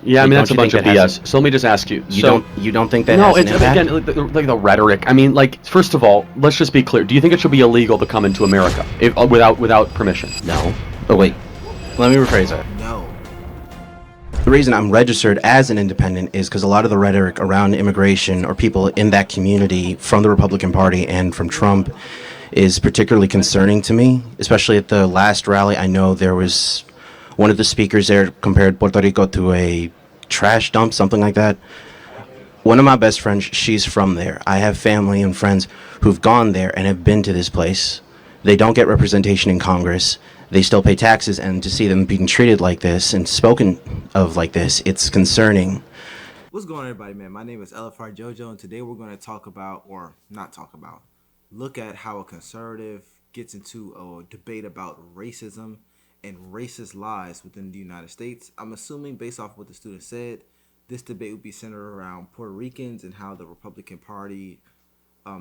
Yeah, I Like, mean don't that's a you bunch think of that has BS. So let me just ask you. you don't think that No, has an it's impact? again like the rhetoric. I mean, like first of all, let's just be clear. Do you think it should be illegal to come into America without permission? No. Oh wait, let me rephrase that. No. The reason I'm registered as an independent is because a lot of the rhetoric around immigration or people in that community from the Republican Party and from Trump is particularly concerning to me, especially at the last rally. I know there was one of the speakers there compared Puerto Rico to a trash dump, something like that. One of my best friends, she's from there. I have family and friends who've gone there and have been to this place. They don't get representation in Congress. They still pay taxes, and to see them being treated like this and spoken of like this, it's concerning. What's going on, everybody, man? My name is Jojo, and today we're going to talk about, or not talk about, look at how a conservative gets into a debate about racism and racist lies within the United States. I'm assuming, based off what the student said, this debate would be centered around Puerto Ricans and how the Republican Party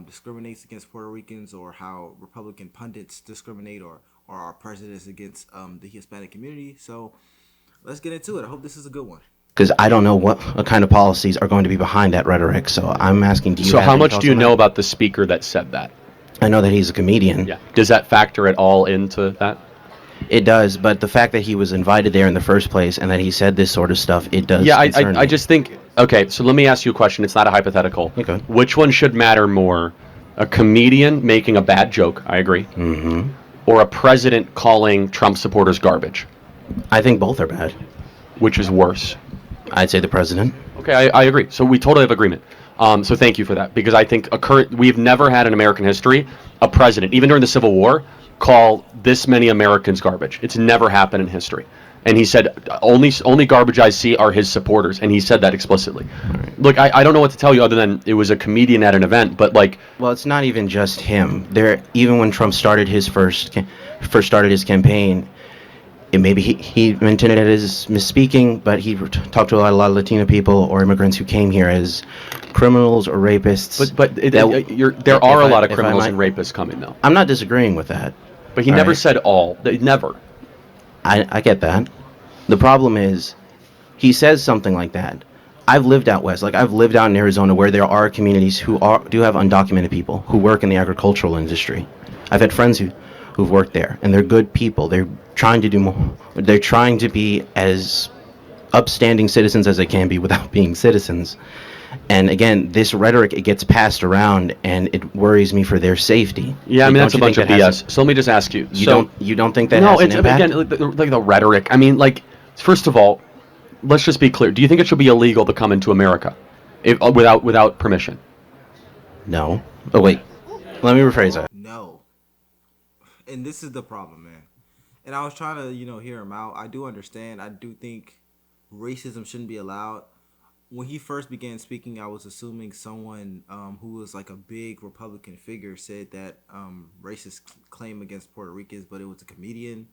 discriminates against Puerto Ricans, or how Republican pundits discriminate or are prejudiced against the Hispanic community. So let's get into it. I hope this is a good one. Because I don't know what kind of policies are going to be behind that rhetoric, so I'm asking, do you So have how any much thoughts do you on know that? about the speaker that said that? I know that he's a comedian. Yeah. Does that factor at all into that? It does, but the fact that he was invited there in the first place and that he said this sort of stuff, it does Yeah, concern I me. just think, okay, so let me ask you a question. It's not a hypothetical. Okay. Which one should matter more? A comedian making a bad joke, I agree, or a president calling Trump supporters garbage? I think both are bad. Which is worse? I'd say the president. Okay, I agree. So we totally have agreement. So thank you for that, because I think we've never had in American history a president, even during the Civil War, call this many Americans garbage. It's never happened in history. And he said, only garbage I see are his supporters, and he said that explicitly. Right. Look, I don't know what to tell you other than it was a comedian at an event, but like, Well, it's not even just him. Even when Trump started his first started his campaign, and maybe he mentioned it as misspeaking, but he talked to a lot of Latino people or immigrants who came here as criminals or rapists. there are a lot of criminals and rapists coming, though. I'm not disagreeing with that. But he All never right. said all. Never. I get that. The problem is, he says something like that. I've lived out west. Like, I've lived out in Arizona where there are communities who do have undocumented people who work in the agricultural industry. I've had friends who've worked there, and they're good people. They're trying to do more. They're trying to be as upstanding citizens as they can be without being citizens. And again, this rhetoric, it gets passed around, and it worries me for their safety. Yeah, I Like, mean, that's a don't you bunch of think that has BS. So let me just ask you. you don't think that No, has an it's impact? again like the rhetoric. I mean, like, first of all, let's just be clear. Do you think it should be illegal to come into America without permission? No. Oh wait, let me rephrase that. No. And this is the problem, man. And I was trying to, hear him out. I do understand. I do think racism shouldn't be allowed. When he first began speaking, I was assuming someone who was like a big Republican figure said that racist claim against Puerto Ricans, but it was a comedian.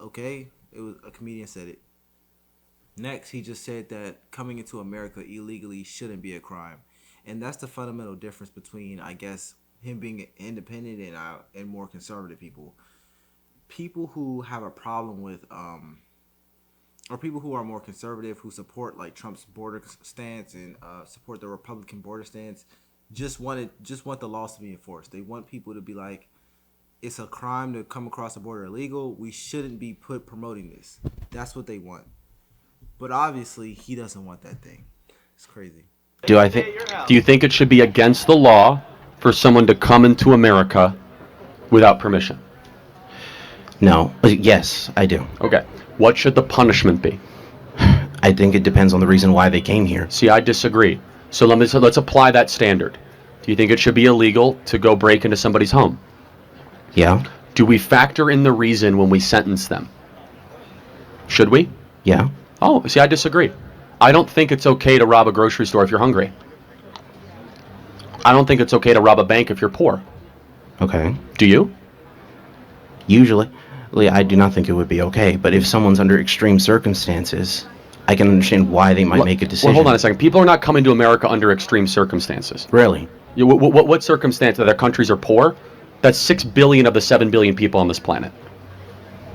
Okay, it was a comedian said it. Next, he just said that coming into America illegally shouldn't be a crime. And that's the fundamental difference between, I guess, him being independent and more conservative people. People who have a problem with or people who are more conservative, who support like Trump's border stance and support the Republican border stance, just want the laws to be enforced. They want people to be like, it's a crime to come across the border illegal. We shouldn't be promoting this. That's what they want. But obviously, he doesn't want that thing. It's crazy. Do you think it should be against the law for someone to come into America without permission? No. Yes, I do. Okay. What should the punishment be? I think it depends on the reason why they came here. See, I disagree. So let's apply that standard. Do you think it should be illegal to go break into somebody's home? Yeah. Do we factor in the reason when we sentence them? Should we? Yeah. Oh, see, I disagree. I don't think it's okay to rob a grocery store if you're hungry. I don't think it's okay to rob a bank if you're poor. Okay. Do you? Usually, I do not think it would be okay. But if someone's under extreme circumstances, I can understand why they might make a decision. Well, hold on a second. People are not coming to America under extreme circumstances. Really? What circumstance that their countries are poor? That's 6 billion of the 7 billion people on this planet.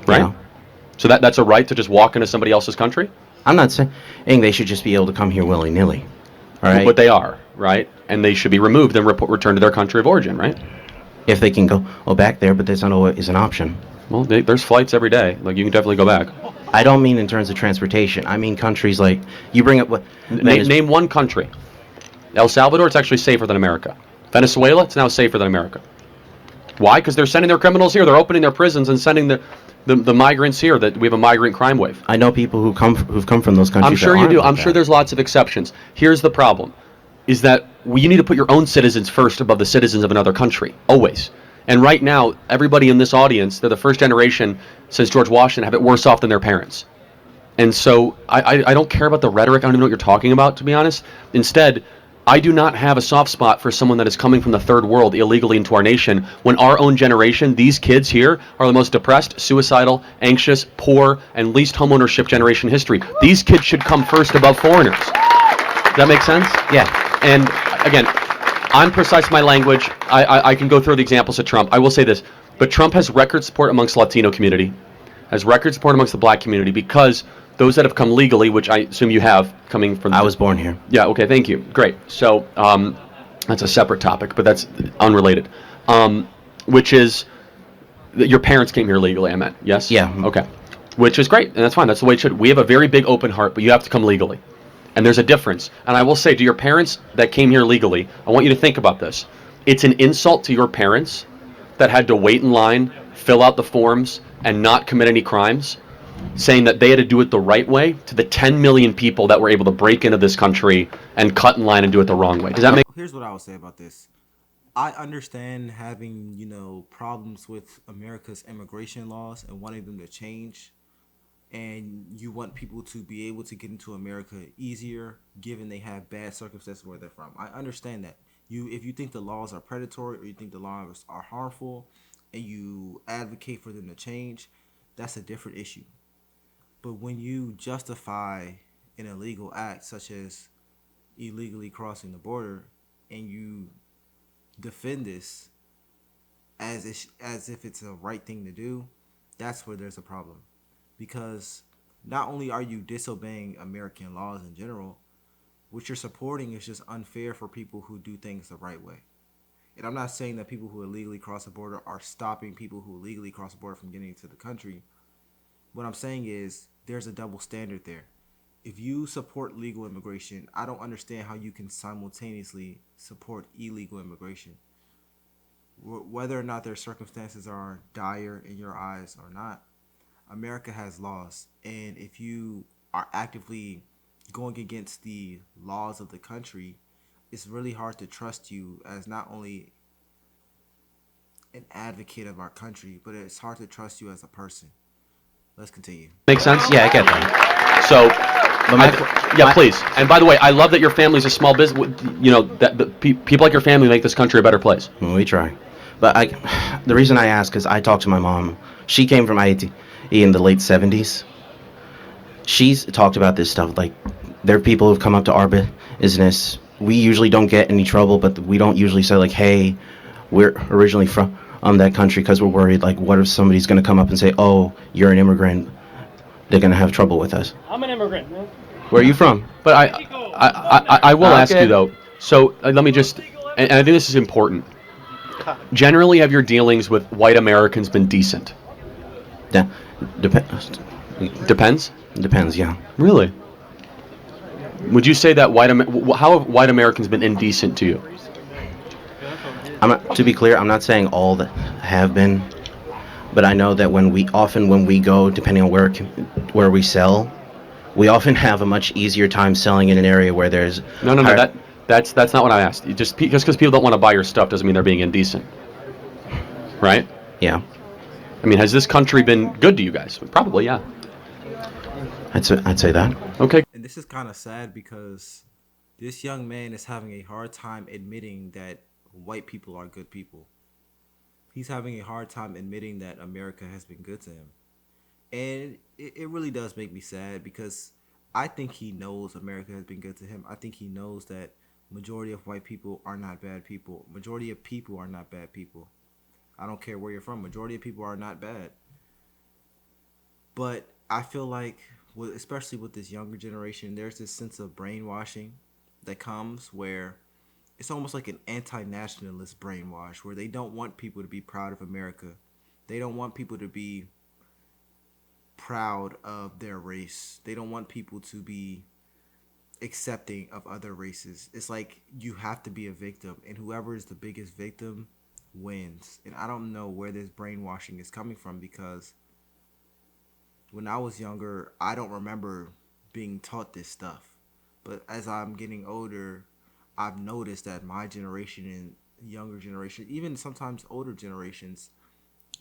Right? Yeah. So that's a right to just walk into somebody else's country? I'm not saying they should just be able to come here willy nilly. All right. But they are, right? And they should be removed and returned to their country of origin, right? If they can go back there, but that's not always an option. Well, there's flights every day. Like, you can definitely go back. I don't mean in terms of transportation. I mean countries like you bring up what Name one country. El Salvador, it's actually safer than America. Venezuela, it's now safer than America. Why? Because they're sending their criminals here. They're opening their prisons and sending the migrants here. That we have a migrant crime wave. I know people who've come from those countries. I'm sure you do. I'm sure there's lots of exceptions. Here's the problem, is that you need to put your own citizens first above the citizens of another country, always. And right now, everybody in this audience, they're the first generation since George Washington, have it worse off than their parents. And so I don't care about the rhetoric. I don't even know what you're talking about, to be honest. Instead, I do not have a soft spot for someone that is coming from the third world illegally into our nation, when our own generation, these kids here, are the most depressed, suicidal, anxious, poor, and least homeownership generation in history. These kids should come first above foreigners. Does that make sense? Yeah. And again, I'm precise in my language. I can go through the examples of Trump. I will say this, but Trump has record support amongst the Latino community, has record support amongst the black community, because those that have come legally, which I assume you have, coming from... I was born here. Yeah, okay, thank you. Great. So that's a separate topic, but that's unrelated. Which is, your parents came here legally, I meant, yes? Yeah. Okay. Which is great, and that's fine. That's the way it should. We have a very big open heart, but you have to come legally. And there's a difference. And I will say, to your parents that came here legally, I want you to think about this. It's an insult to your parents that had to wait in line, fill out the forms, and not commit any crimes, saying that they had to do it the right way, to the 10 million people that were able to break into this country and cut in line and do it the wrong way. Does that make... Here's what I would say about this. I understand having, problems with America's immigration laws and wanting them to change. And you want people to be able to get into America easier, given they have bad circumstances where they're from. I understand that. If you think the laws are predatory, or you think the laws are harmful, and you advocate for them to change, that's a different issue. But when you justify an illegal act, such as illegally crossing the border, and you defend this as if it's a right thing to do, that's where there's a problem. Because not only are you disobeying American laws in general, what you're supporting is just unfair for people who do things the right way. And I'm not saying that people who illegally cross the border are stopping people who illegally cross the border from getting into the country. What I'm saying is there's a double standard there. If you support legal immigration, I don't understand how you can simultaneously support illegal immigration. Whether or not their circumstances are dire in your eyes or not, America has laws, and if you are actively going against the laws of the country, it's really hard to trust you as not only an advocate of our country, but it's hard to trust you as a person. Let's continue. Make sense? Yeah, I get that. So, please. And by the way, I love that your family's a small business. That people like your family make this country a better place. Well, we try. But the reason I ask is I talked to my mom. She came from Haiti in the late 70s. She's talked about this stuff. Like, there are people who've come up to our business. We usually don't get any trouble, but we don't usually say, like, hey, we're originally from that country, because we're worried, like, what if somebody's going to come up and say, oh, you're an immigrant? They're going to have trouble with us. I'm an immigrant, man. Where are you from? But I will ask you, though. So let me just, and I think this is important. Generally, have your dealings with white Americans been decent? Yeah. Depends? Depends, yeah. Really? Would you say that how have white Americans been indecent to you? To be clear, I'm not saying all that have been, but I know that when we go, depending on where we sell, we often have a much easier time selling in an area where there's... No, that's not what I asked. Just because people don't want to buy your stuff doesn't mean they're being indecent. Right? Yeah. I mean, has this country been good to you guys? Probably, yeah. I'd say that. Okay. And this is kind of sad because this young man is having a hard time admitting that white people are good people. He's having a hard time admitting that America has been good to him. And it really does make me sad, because I think he knows America has been good to him. I think he knows that majority of white people are not bad people. Majority of people are not bad people. I don't care where you're from. Majority of people are not bad. But I feel like especially with this younger generation, there's this sense of brainwashing that comes where it's almost like an anti-nationalist brainwash where they don't want people to be proud of America. They don't want people to be proud of their race. They don't want people to be accepting of other races. It's like you have to be a victim, and whoever is the biggest victim wins. And I don't know where this brainwashing is coming from, because when I was younger, I don't remember being taught this stuff. But as I'm getting older, I've noticed that my generation and younger generation, even sometimes older generations,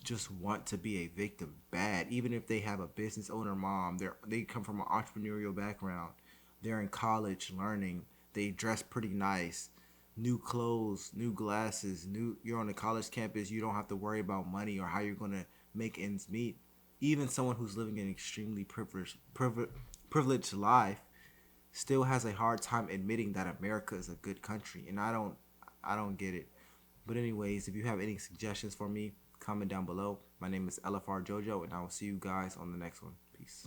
just want to be a victim bad. Even if they have a business owner mom, they come from an entrepreneurial background. They're in college learning. They dress pretty nice. New clothes, new glasses, you're on a college campus, you don't have to worry about money or how you're going to make ends meet. Even someone who's living an extremely privileged life still has a hard time admitting that America is a good country, and I don't get it. But anyways, if you have any suggestions for me, comment down below. My name is LFR Jojo, and I will see you guys on the next one. Peace.